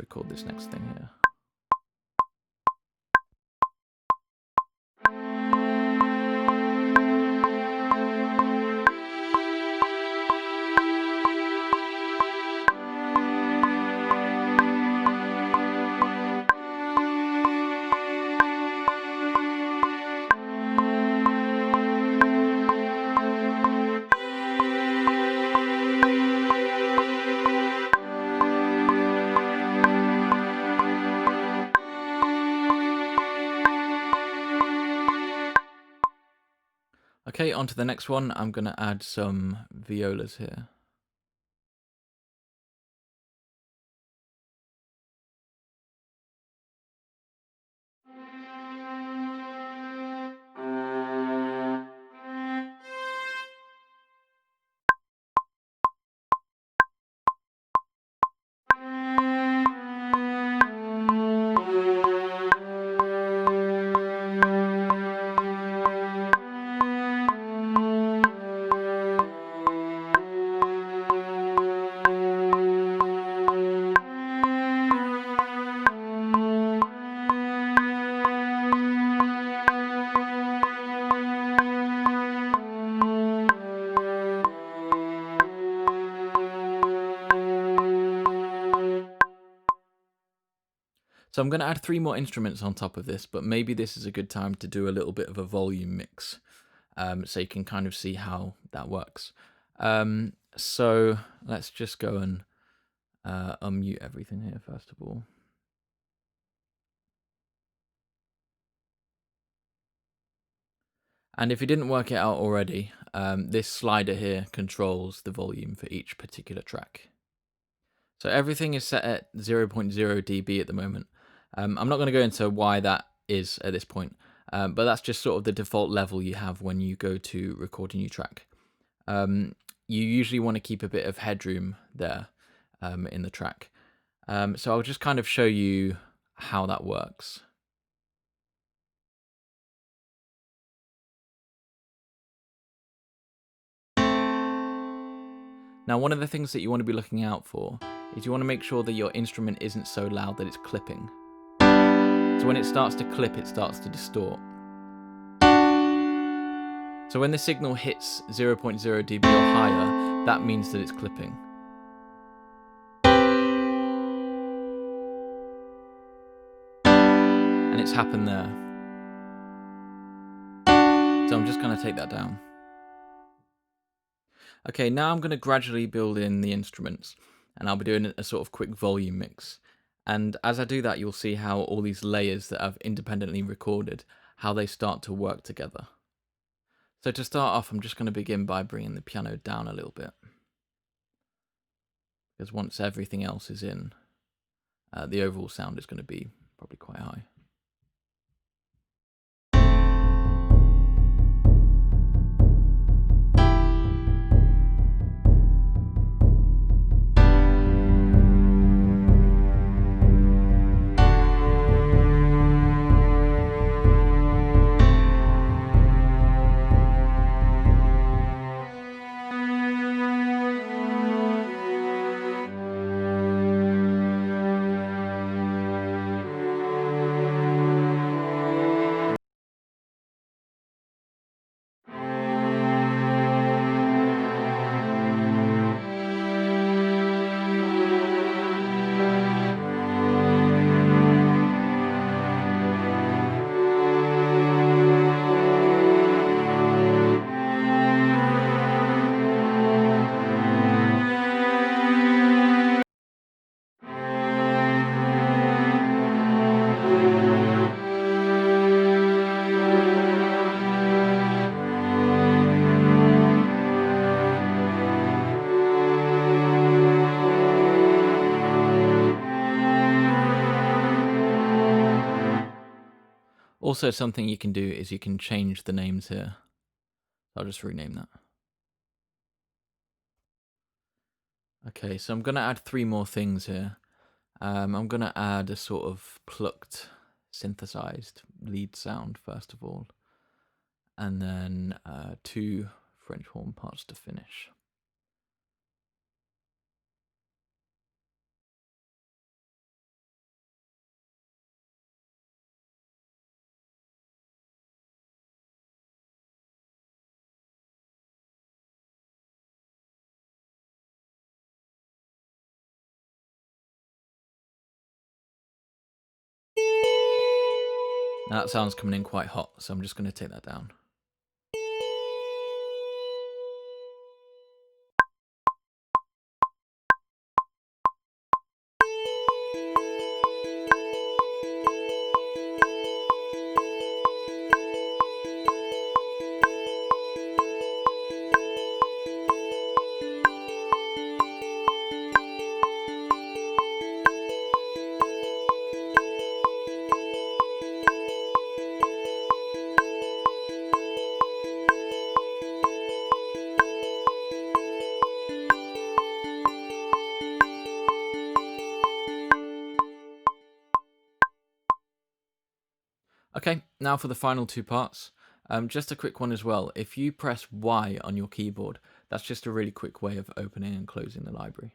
record this next thing here. Okay, on to the next one. I'm going to add some violas here. So I'm going to add 3 more instruments on top of this, but maybe this is a good time to do a little bit of a volume mix, so you can kind of see how that works. So let's just go and unmute everything here first of all. And if you didn't work it out already, this slider here controls the volume for each particular track. So everything is set at 0.0 dB at the moment. I'm not going to go into why that is at this point, but that's just sort of the default level you have when you go to record a new track. You usually want to keep a bit of headroom there in the track. So I'll just kind of show you how that works. Now, one of the things that you want to be looking out for is you want to make sure that your instrument isn't so loud that it's clipping. So when it starts to clip, it starts to distort. So when the signal hits 0.0 dB or higher, that means that it's clipping. And it's happened there. So I'm just going to take that down. Okay, now I'm going to gradually build in the instruments, and I'll be doing a sort of quick volume mix. And as I do that, you'll see how all these layers that I've independently recorded, how they start to work together. So to start off, I'm just going to begin by bringing the piano down a little bit. Because once everything else is in, the overall sound is going to be probably quite high. Also, something you can do is you can change the names here. I'll just rename that. Okay, so I'm going to add 3 more things here. I'm going to add a sort of plucked, synthesized lead sound, first of all. And then 2 French horn parts to finish. Now that sound's coming in quite hot, so I'm just going to take that down. Okay, now for the final two parts. Just a quick one as well. If you press Y on your keyboard, that's just a really quick way of opening and closing the library.